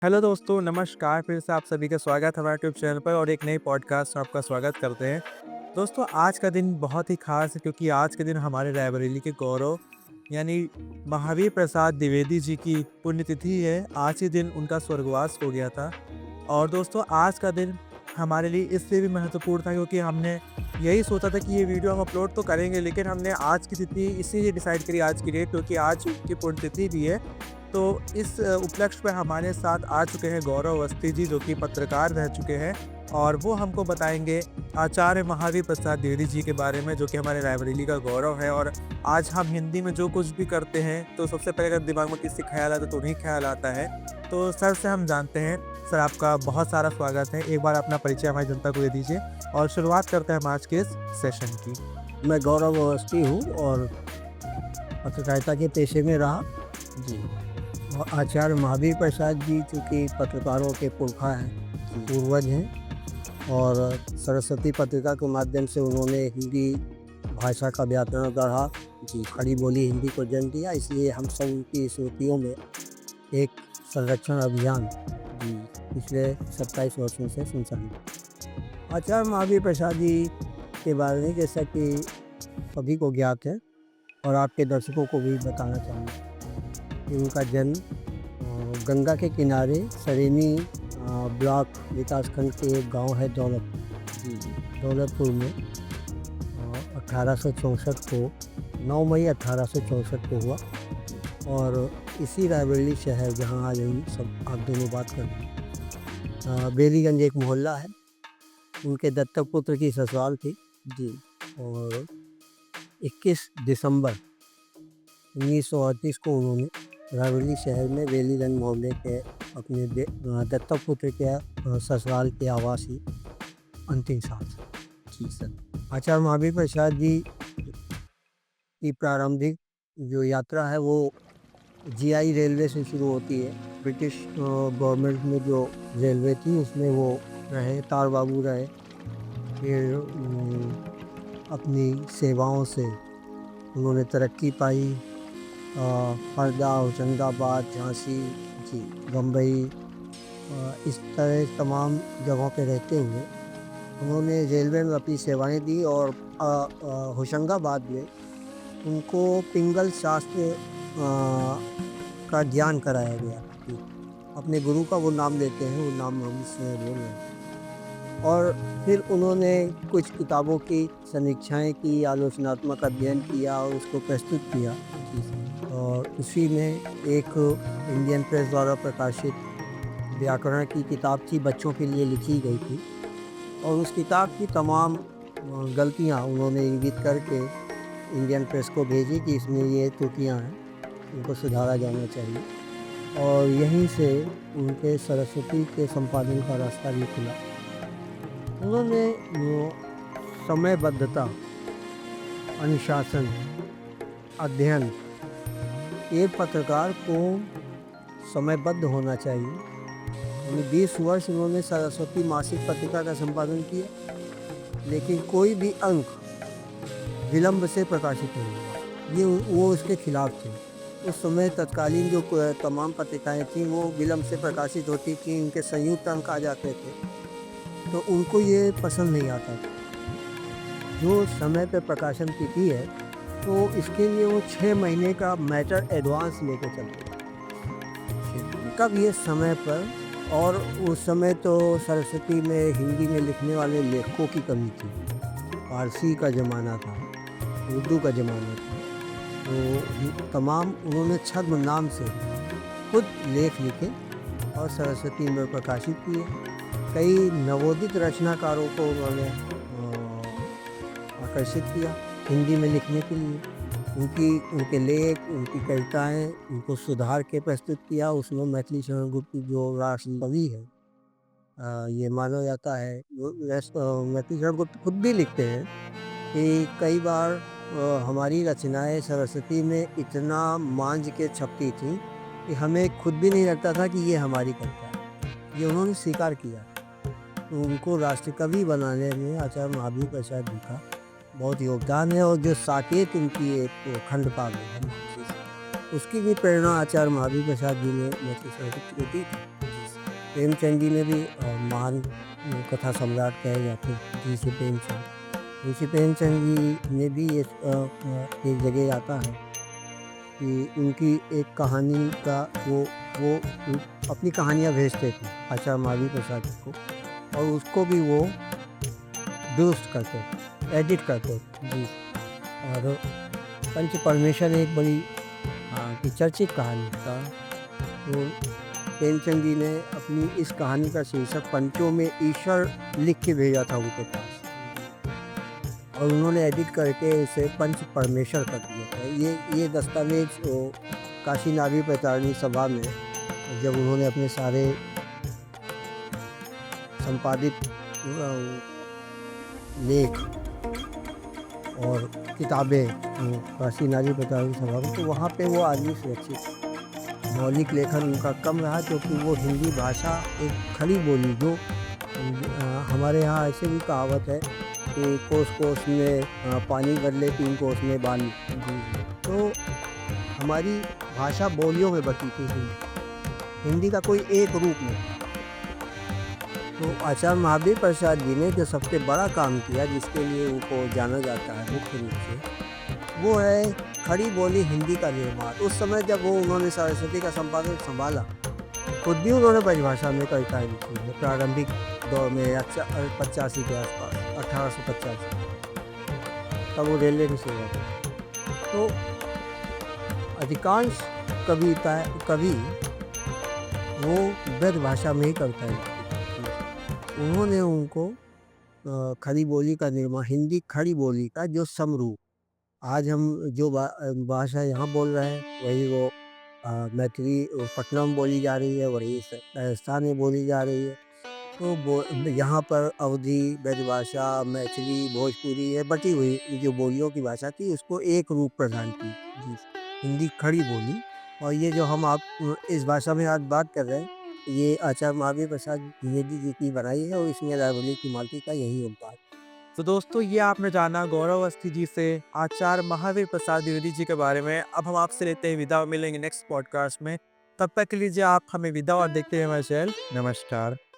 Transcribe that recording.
Hello दोस्तों, नमस्कार। फिर से आप सभी का स्वागत है हमारे यूट्यूब चैनल पर और एक नई पॉडकास्ट में आपका स्वागत करते हैं। दोस्तों, आज का दिन बहुत ही ख़ास है क्योंकि आज के दिन हमारे रायबरेली के गौरव यानी महावीर प्रसाद द्विवेदी जी की पुण्यतिथि है। आज ही दिन उनका स्वर्गवास हो गया था। और दोस्तों, आज का दिन हमारे लिए इसलिए भी महत्वपूर्ण था क्योंकि हमने यही सोचा था कि ये वीडियो हम अपलोड तो करेंगे, लेकिन हमने आज की तिथि इसीलिए डिसाइड करी आज की डेट क्योंकि आज उनकी पुण्यतिथि भी है। तो इस उपलक्ष्य पे हमारे साथ आ चुके हैं गौरव अवस्थी जी, जो कि पत्रकार रह चुके हैं और वो हमको बताएँगे आचार्य महावीर प्रसाद द्विवेदी जी के बारे में, जो कि हमारे रायबरेली का गौरव है। और आज हम हिंदी में जो कुछ भी करते हैं, तो सबसे पहले अगर दिमाग में किसी ख़्याल आता है तो उन्हीं ख़्याल आता है। तो सर से हम जानते हैं। सर, आपका बहुत सारा स्वागत है। एक बार अपना परिचय हमारी जनता को दे दीजिए और शुरुआत करते हैं हम आज के इस सेशन की। मैं गौरव अवस्थी हूँ और पत्रकारिता के पेशे में रहा। जी, और आचार्य महावीर प्रसाद जी चूँकि पत्रकारों के पुरखा हैं, पूर्वज हैं, और सरस्वती पत्रिका के माध्यम से उन्होंने हिंदी भाषा का व्याकरण गढ़ा, जी, खड़ी बोली हिंदी को जन्म दिया। इसलिए हम सब उनकी स्मृतियों में एक संरक्षण अभियान जी, पिछले 27 वर्षों से संचालित। आचार्य महावीर प्रसाद जी के बारे में जैसा कि सभी को ज्ञात है और आपके दर्शकों को भी बताना चाहूँगा कि उनका जन्म गंगा के किनारे सरेनी ब्लॉक विकासखंड के एक गांव है जी, दौलतपुर में 1864 को 9 मई 1864 को हुआ। और इसी रायबरेली शहर जहां आज हम सब आप दोनों बात कर रहे हैं, बेलीगंज एक मोहल्ला है, उनके दत्तक पुत्र की ससुराल थी। जी, और 21 दिसंबर 1938 को उन्होंने रायबरेली शहर में बेलीगंज मोहल्ले के अपने दत्तक पुत्र के ससुराल के आवास ही अंतिम सांस। जी सर। आचार्य महावीर प्रसाद जी की प्रारंभिक जो यात्रा है वो जीआई रेलवे से शुरू होती है। ब्रिटिश गवर्नमेंट में जो रेलवे थी उसमें वो रहे, तार बाबू रहे। फिर अपनी सेवाओं से उन्होंने तरक्की पाई। हरदा, होशंगाबाद, झांसी, जी, बम्बई, इस तरह तमाम जगहों पे रहते हुए उन्होंने रेलवे में अपनी सेवाएं दी। और होशंगाबाद में उनको पिंगल शास्त्र का ज्ञान कराया गया कि अपने गुरु का वो नाम लेते हैं, वो नाम हम इसमें बोल रहे हैं। और फिर उन्होंने कुछ किताबों की समीक्षाएं की, आलोचनात्मक अध्ययन किया और उसको प्रस्तुत किया। जी सर। और उसी में एक इंडियन प्रेस द्वारा प्रकाशित व्याकरण की किताब थी, बच्चों के लिए लिखी गई थी। और उस किताब की तमाम गलतियां उन्होंने इंगित करके इंडियन प्रेस को भेजी कि इसमें ये त्रुटियां हैं, उनको सुधारा जाना चाहिए। और यहीं से उनके सरस्वती के संपादन का रास्ता भी खुला। उन्होंने वो समयबद्धता, अनुशासन, अध्ययन, एक पत्रकार को समयबद्ध होना चाहिए। 20 वर्ष उन्होंने सरस्वती मासिक पत्रिका का संपादन किया, लेकिन कोई भी अंक विलंब से प्रकाशित नहीं हुआ। ये वो उसके खिलाफ थे। उस समय तत्कालीन जो तमाम पत्रिकाएं थीं वो विलंब से प्रकाशित होती थीं, उनके संयुक्त अंक आ जाते थे, तो उनको ये पसंद नहीं आता था। जो समय पे प्रकाशन तिथि है तो इसके लिए वो 6 महीने का मैटर एडवांस लेके चलते थे, कब ये समय पर। और उस समय तो सरस्वती में हिंदी में लिखने वाले लेखकों की कमी थी। फारसी का ज़माना था, उर्दू का ज़माना था, तो तमाम उन्होंने छद्म नाम से खुद लेख लिखे और सरस्वती में प्रकाशित किए। कई नवोदित रचनाकारों को उन्होंने आकर्षित किया हिंदी में लिखने के लिए। उनके लेख, उनकी कविताएं, उनको सुधार के प्रस्तुत किया। उसमें मैथिली शरण गुप्त जो राष्ट्रकवि है, ये माना जाता है, मैथिली शरण गुप्त खुद भी लिखते हैं कि कई बार हमारी रचनाएं सरस्वती में इतना मांझ के छपती थी कि हमें खुद भी नहीं लगता था कि ये हमारी कविता है। ये उन्होंने स्वीकार किया। तो उनको राष्ट्रकवि बनाने में आचार्य महावीर प्रसाद जी का बहुत योगदान है। और जो साकेत उनकी एक खंड काव्य है, उसकी भी प्रेरणा आचार्य महावीर प्रसाद जी ने मैथिली साहित्य को दी थी। प्रेमचंद जी ने भी महान कथा सम्राट कहे जाते हैं ऋषि प्रेमचंद। ऋषि प्रेमचंद जी ने भी एक जगह आता है कि उनकी एक कहानी का वो अपनी कहानियाँ भेजते थे आचार्य महावीर प्रसाद जी को, और उसको भी वो दुरुस्त करते थे, एडिट करते थे जी। और पंच परमेश्वर एक बड़ी की चर्चित कहानी था। तो प्रेमचंद जी ने अपनी इस कहानी का शीर्षक पंचों में ईश्वर लिख के भेजा था उनके पास, और उन्होंने एडिट करके उसे पंच परमेश्वर कर दिया था। ये दस्तावेज काशी नाभी प्रचारणी सभा में जब उन्होंने अपने सारे संपादित लेख और किताबें काशी नाभी प्रचारणी सभा में, तो वहाँ पे वो आदमी सुरक्षित। मौलिक लेखन उनका कम रहा क्योंकि वो हिंदी भाषा एक खड़ी बोली, जो हमारे यहाँ ऐसे भी कहावत है कि कोस कोस में पानी बदले 3 कोस में बाली। तो हमारी भाषा बोलियों में बटी थी हिंदी का कोई एक रूप नहीं। तो आचार्य महावीर प्रसाद जी ने जो सबसे बड़ा काम किया, जिसके लिए उनको जाना जाता है मुख्य रूप से, वो है खड़ी बोली हिंदी का निर्माण। उस समय जब उन्होंने सरस्वती का संपादन संभाला, खुद भी उन्होंने परिभाषा में कविताएं लिखी है प्रारंभिक दौर में 85 के आसपास, 1885, तब वो रेलवे में सेवा थे। तो अधिकांश कवि वो ब्रज भाषा में ही कविताएं लिखते थे। उन्होंने उनको खड़ी बोली का निर्माण, हिंदी खड़ी बोली का जो समरूप, आज हम जो भाषा यहाँ बोल रहे हैं वही वो मैथिली पटना में बोली जा रही है, वही राजस्थान में बोली जा रही है। तो यहाँ पर अवधी, ब्रजभाषा, मैथिली, भोजपुरी ये बटी हुई जो बोलियों की भाषा थी, उसको एक रूप प्रदान की जी, हिंदी खड़ी बोली। और ये जो हम आप इस भाषा में आज बात कर रहे हैं, ये आचार्य महावीर प्रसाद द्विवेदी जी की बनाई है, और इसमें रायबरेली की मालती का यही योगदान। तो दोस्तों, ये आपने जाना गौरव अवस्थी जी से आचार्य महावीर प्रसाद द्विवेदी जी के बारे में। अब हम आपसे लेते हैं विदा, मिलेंगे नेक्स्ट पॉडकास्ट में। तब तक के लिए आप हमें विदा और देखते हैं हमारे चैनल। नमस्कार।